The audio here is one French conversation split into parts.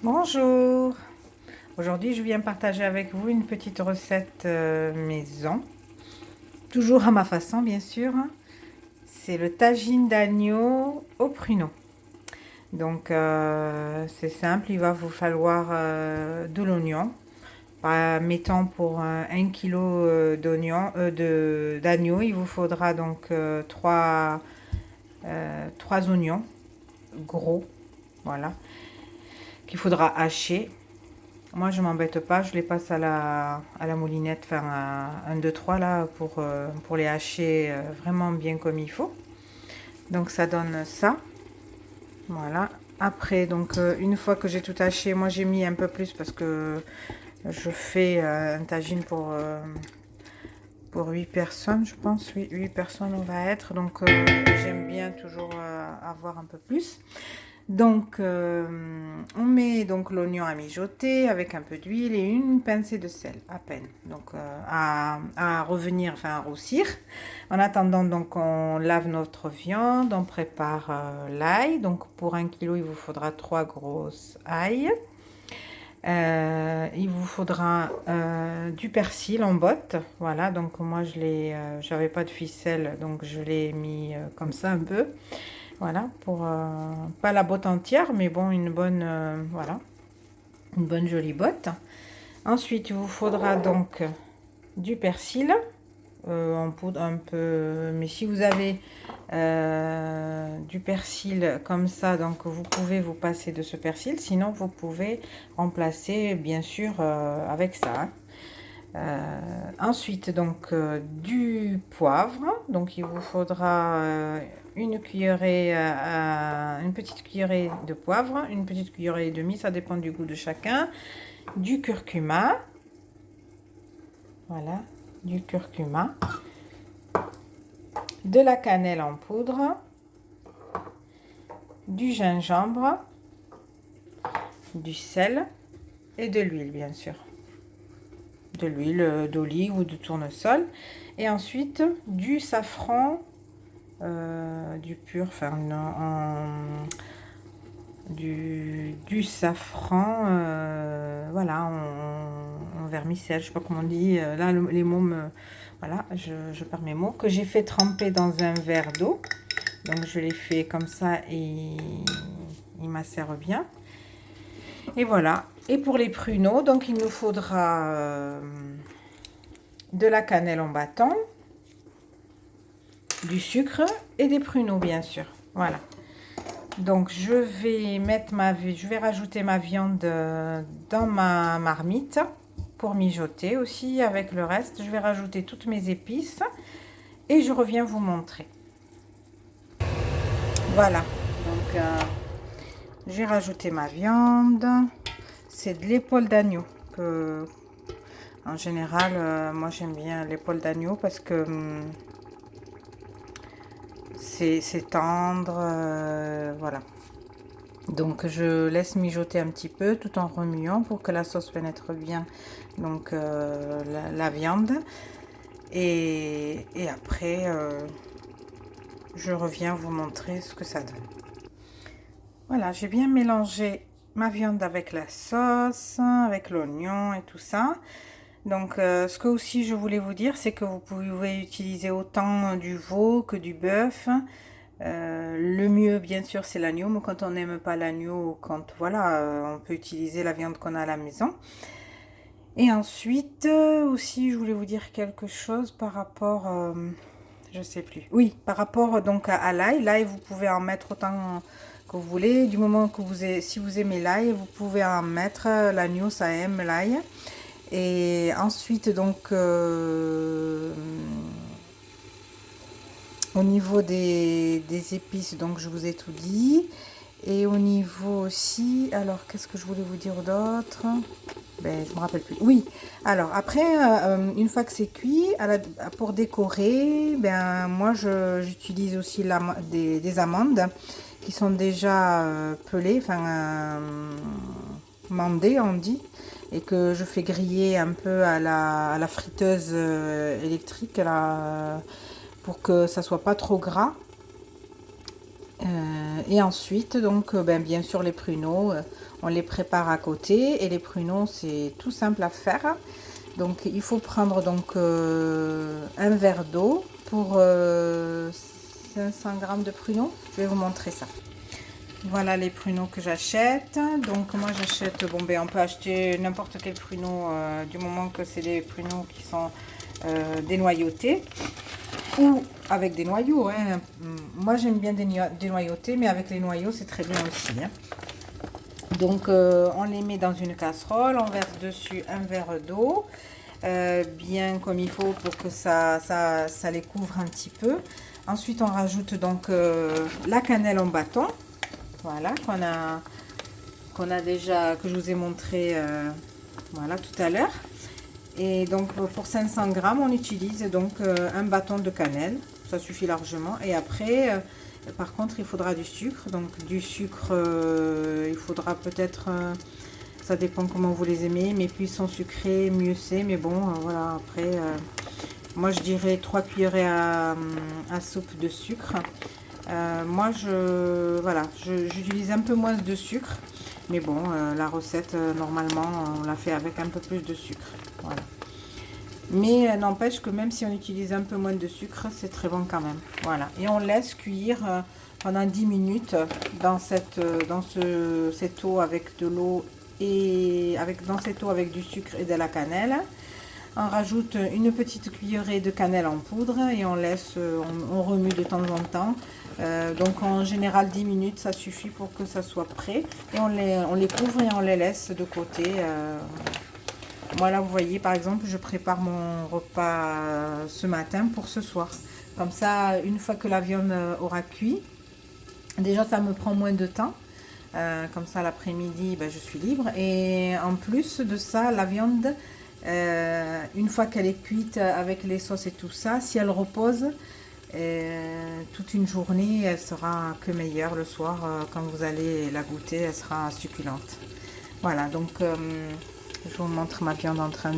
Bonjour, aujourd'hui je viens partager avec vous une petite recette maison, toujours à ma façon bien sûr. C'est le tagine d'agneau au pruneau. Donc c'est simple, il va vous falloir de l'oignon. Mettons pour 1 kg d'agneau, il vous faudra donc 3 oignons gros, voilà, qu'il faudra hacher. Moi, je m'embête pas, je les passe à la moulinette, enfin à 1, 2, 3 là, pour les hacher vraiment bien comme il faut. Donc ça donne ça, voilà. Après, donc une fois que j'ai tout haché, moi j'ai mis un peu plus parce que je fais un tagine pour 8 personnes, je pense. Oui, 8 personnes on va être, donc j'aime bien toujours avoir un peu plus. Donc, on met donc l'oignon à mijoter avec un peu d'huile et une pincée de sel à peine. Donc, à revenir, enfin à roussir. En attendant, donc, on lave notre viande, on prépare l'ail. Donc, pour 1 kg, il vous faudra 3 grosses ailles. Il vous faudra du persil en botte. Voilà, donc moi, j'avais pas de ficelle, donc je l'ai mis comme ça un peu. Voilà, pour pas la botte entière, mais bon, une bonne, voilà, une bonne jolie botte. Ensuite, il vous faudra donc du persil en poudre un peu, mais si vous avez du persil comme ça, donc vous pouvez vous passer de ce persil, sinon vous pouvez remplacer bien sûr avec ça. Hein. Ensuite, donc du poivre. Donc, il vous faudra une cuillerée, une petite cuillerée de poivre, une petite cuillerée et demie, ça dépend du goût de chacun. Du curcuma, voilà, du curcuma, de la cannelle en poudre, du gingembre, du sel et de l'huile, bien sûr. De l'huile d'olive ou de tournesol. Et ensuite, du safran. Du pur, enfin du safran, voilà, en vermicelle, je sais pas comment on dit. Là, les mots voilà, je perds mes mots, que j'ai fait tremper dans un verre d'eau. Donc je l'ai fait comme ça et il macère bien. Et voilà. Et pour les pruneaux, donc il nous faudra de la cannelle en bâton, du sucre et des pruneaux, bien sûr. Voilà. Donc je vais rajouter ma viande dans ma marmite pour mijoter aussi avec le reste. Je vais rajouter toutes mes épices et je reviens vous montrer. Voilà. Donc j'ai rajouté ma viande. C'est de l'épaule d'agneau que en général moi j'aime bien l'épaule d'agneau parce que c'est tendre, voilà. Donc je laisse mijoter un petit peu tout en remuant pour que la sauce pénètre bien donc la viande. Et après je reviens vous montrer ce que ça donne. Voilà, j'ai bien mélangé ma viande avec la sauce, avec l'oignon et tout ça. Donc ce que aussi je voulais vous dire, c'est que vous pouvez utiliser autant du veau que du bœuf. Le mieux, bien sûr, c'est l'agneau, mais quand on n'aime pas l'agneau, quand voilà, on peut utiliser la viande qu'on a à la maison. Et ensuite, aussi, je voulais vous dire quelque chose par rapport, je sais plus. Oui, par rapport donc à l'ail. L'ail, vous pouvez en mettre autant que vous voulez. Du moment que si vous aimez l'ail, vous pouvez en mettre. L'agneau, ça aime l'ail. Et ensuite, donc, au niveau des épices, donc je vous ai tout dit. Et au niveau aussi, alors qu'est-ce que je voulais vous dire d'autre? Ben, je me rappelle plus. Oui, alors après, une fois que c'est cuit, pour décorer, ben, moi j'utilise aussi des amandes qui sont déjà pelées, enfin mandées on dit, et que je fais griller un peu à la friteuse électrique là, pour que ça soit pas trop gras. Et ensuite, donc, ben, bien sûr, les pruneaux, on les prépare à côté. Et les pruneaux, c'est tout simple à faire. Donc il faut prendre donc un verre d'eau pour 500 g de pruneaux. Je vais vous montrer ça. Voilà les pruneaux que j'achète. Donc moi j'achète, bon ben on peut acheter n'importe quel pruneau du moment que c'est des pruneaux qui sont dénoyautés ou avec des noyaux. Hein. Moi j'aime bien dénoyautés, mais avec les noyaux c'est très bien aussi. Hein. Donc on les met dans une casserole, on verse dessus un verre d'eau, bien comme il faut pour que ça les couvre un petit peu. Ensuite on rajoute donc la cannelle en bâton. Voilà, qu'on a déjà, que je vous ai montré voilà, tout à l'heure. Et donc pour 500 g, on utilise donc un bâton de cannelle, ça suffit largement. Et après, par contre, il faudra du sucre. Donc du sucre, il faudra peut-être, ça dépend comment vous les aimez, mais plus ils sont sucrés, mieux c'est. Mais bon, voilà, après, moi je dirais 3 cuillerées à soupe de sucre. Moi voilà, j'utilise un peu moins de sucre, mais bon la recette normalement on la fait avec un peu plus de sucre, voilà. Mais n'empêche que même si on utilise un peu moins de sucre, c'est très bon quand même, voilà. Et on laisse cuire pendant 10 minutes dans cette eau avec de l'eau et dans cette eau avec du sucre et de la cannelle. On rajoute une petite cuillerée de cannelle en poudre et on laisse, on remue de temps en temps. Donc en général 10 minutes ça suffit pour que ça soit prêt. Et on les couvre et on les laisse de côté. Moi là vous voyez par exemple je prépare mon repas ce matin pour ce soir. Comme ça une fois que la viande aura cuit, déjà ça me prend moins de temps. Comme ça l'après-midi ben, je suis libre. Et en plus de ça la viande... une fois qu'elle est cuite avec les sauces et tout ça, si elle repose toute une journée, elle sera que meilleure le soir. Quand vous allez la goûter, elle sera succulente. Voilà, donc je vous montre ma viande en train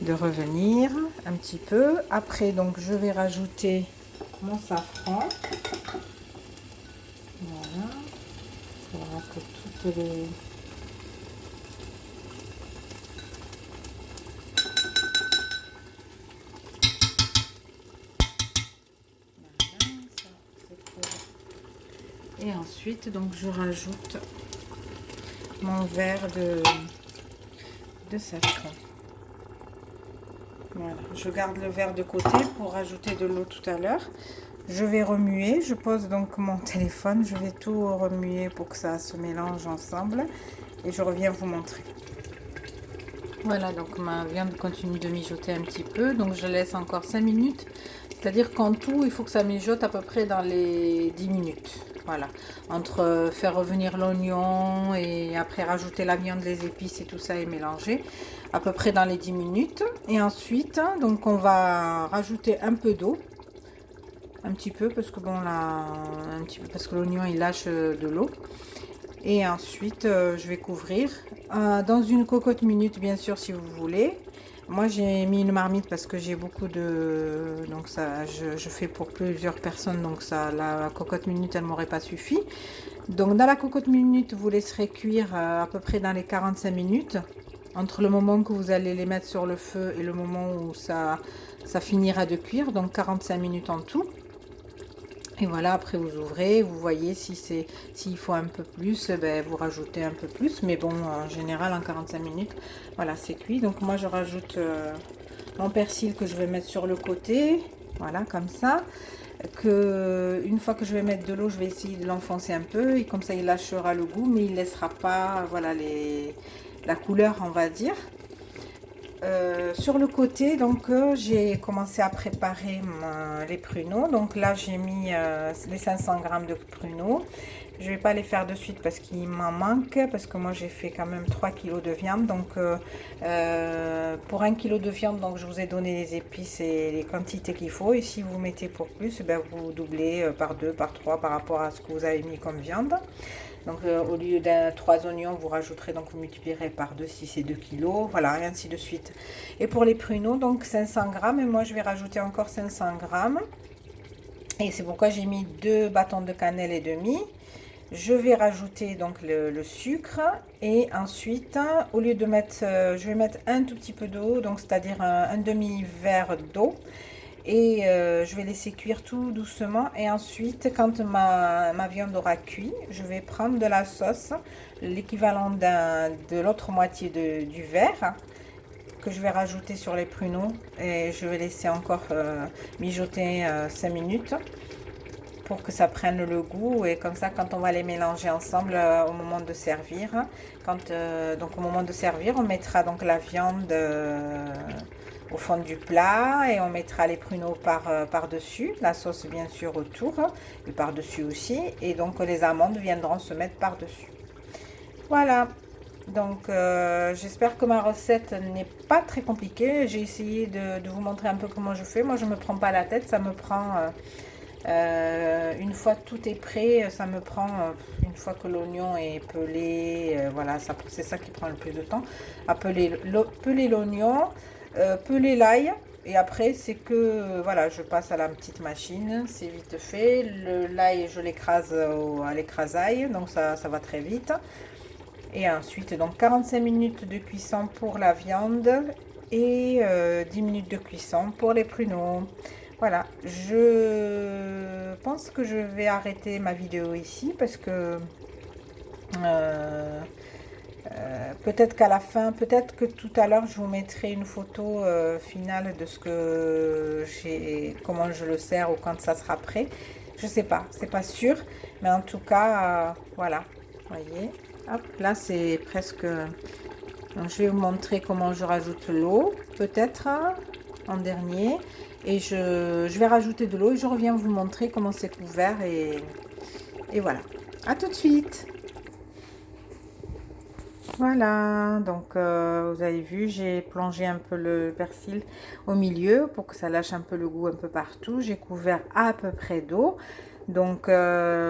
de revenir un petit peu. Après, donc je vais rajouter mon safran. Voilà, il faudra que toutes les... Et ensuite, donc je rajoute mon verre de safran. Voilà, je garde le verre de côté pour rajouter de l'eau tout à l'heure. Je vais remuer, je pose donc mon téléphone, je vais tout remuer pour que ça se mélange ensemble et je reviens vous montrer. Voilà, donc ma viande continue de mijoter un petit peu, donc je laisse encore 5 minutes. C'est-à-dire qu'en tout, il faut que ça mijote à peu près dans les 10 minutes. Voilà, entre faire revenir l'oignon et après rajouter la viande, les épices et tout ça et mélanger à peu près dans les 10 minutes. Et ensuite, donc on va rajouter un peu d'eau, un petit peu parce que bon là, un petit peu parce que l'oignon il lâche de l'eau. Et ensuite, je vais couvrir dans une cocotte minute, bien sûr, si vous voulez. Moi, j'ai mis une marmite parce que j'ai beaucoup de... Donc, ça, je fais pour plusieurs personnes. Donc, ça, la cocotte minute, elle m'aurait pas suffi. Donc, dans la cocotte minute, vous laisserez cuire à peu près dans les 45 minutes. Entre le moment que vous allez les mettre sur le feu et le moment où ça finira de cuire. Donc, 45 minutes en tout. Et voilà, après vous ouvrez, vous voyez s'il faut un peu plus, ben, vous rajoutez un peu plus. Mais bon, en général, en 45 minutes, voilà, c'est cuit. Donc moi, je rajoute mon persil que je vais mettre sur le côté. Voilà, comme ça. Une fois que je vais mettre de l'eau, je vais essayer de l'enfoncer un peu. Et comme ça, il lâchera le goût, mais il ne laissera pas, voilà, la couleur, on va dire. Sur le côté, donc j'ai commencé à préparer les pruneaux. Donc là, j'ai mis les 500 g de pruneaux. Je vais pas les faire de suite parce qu'il m'en manque, parce que moi j'ai fait quand même 3 kg de viande. Donc pour 1 kg de viande, donc je vous ai donné les épices et les quantités qu'il faut. Et si vous mettez pour plus, ben, vous doublez par 2, par 3 par rapport à ce que vous avez mis comme viande. Donc au lieu d'un 3 oignons, vous rajouterez, donc vous multiplierez par 2 si c'est 2 kg, voilà, et ainsi de suite. Et pour les pruneaux, donc 500 g, et moi je vais rajouter encore 500 g. Et c'est pourquoi j'ai mis 2 bâtons de cannelle et demi. Je vais rajouter donc le sucre et ensuite, au lieu de mettre, je vais mettre un tout petit peu d'eau, donc c'est-à-dire un demi-verre d'eau. Et je vais laisser cuire tout doucement. Et ensuite, quand ma viande aura cuit, je vais prendre de la sauce, l'équivalent de l'autre moitié du verre, que je vais rajouter sur les pruneaux. Et je vais laisser encore mijoter 5 minutes pour que ça prenne le goût. Et comme ça, quand on va les mélanger ensemble au moment de servir, donc au moment de servir, on mettra donc la viande au fond du plat et on mettra les pruneaux par-dessus, la sauce bien sûr autour et par-dessus aussi, et donc les amandes viendront se mettre par-dessus. Voilà, donc j'espère que ma recette n'est pas très compliquée. J'ai essayé de vous montrer un peu comment je fais. Moi je me prends pas la tête, ça me prend une fois tout est prêt, ça me prend une fois que l'oignon est pelé, voilà, c'est ça qui prend le plus de temps, à peler l'oignon, peler l'ail, et après c'est que voilà, je passe à la petite machine, c'est vite fait. L'ail je l'écrase à l'écrasaille, donc ça va très vite. Et ensuite donc 45 minutes de cuisson pour la viande et 10 minutes de cuisson pour les pruneaux. Voilà, je pense que je vais arrêter ma vidéo ici parce que peut-être qu'à la fin, peut-être que tout à l'heure, je vous mettrai une photo finale de ce que j'ai, comment je le sers ou quand ça sera prêt. Je sais pas, c'est pas sûr, mais en tout cas, voilà, voyez, hop, là c'est presque. Donc, je vais vous montrer comment je rajoute l'eau, peut-être en dernier. Et je vais rajouter de l'eau et je reviens vous montrer comment c'est couvert. Et voilà. À tout de suite. Voilà. Donc, vous avez vu, j'ai plongé un peu le persil au milieu pour que ça lâche un peu le goût un peu partout. J'ai couvert à peu près d'eau. Donc, il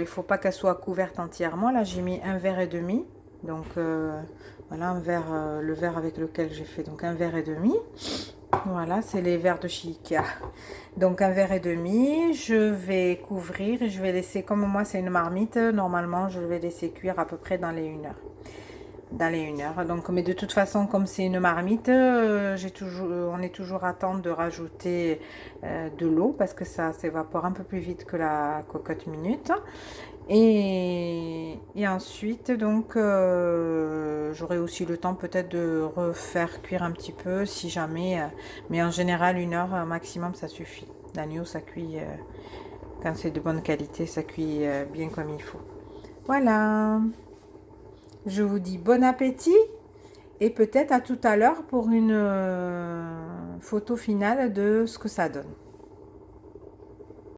ne faut pas qu'elle soit couverte entièrement. Là, j'ai mis un verre et demi. Donc, voilà, un verre, le verre avec lequel j'ai fait donc un verre et demi. Voilà, c'est les verres de chez Ikea. Donc un verre et demi, je vais couvrir et je vais laisser, comme moi c'est une marmite, normalement je vais laisser cuire à peu près dans les 1 heure. Dans les 1 heure. Donc, mais de toute façon, comme c'est une marmite, on est toujours à temps de rajouter de l'eau parce que ça s'évapore un peu plus vite que la cocotte minute. Et ensuite, donc, j'aurai aussi le temps peut-être de refaire cuire un petit peu si jamais. Mais en général, 1 heure maximum, ça suffit. L'agneau, ça cuit, quand c'est de bonne qualité, ça cuit bien comme il faut. Voilà. Je vous dis bon appétit et peut-être à tout à l'heure pour une photo finale de ce que ça donne.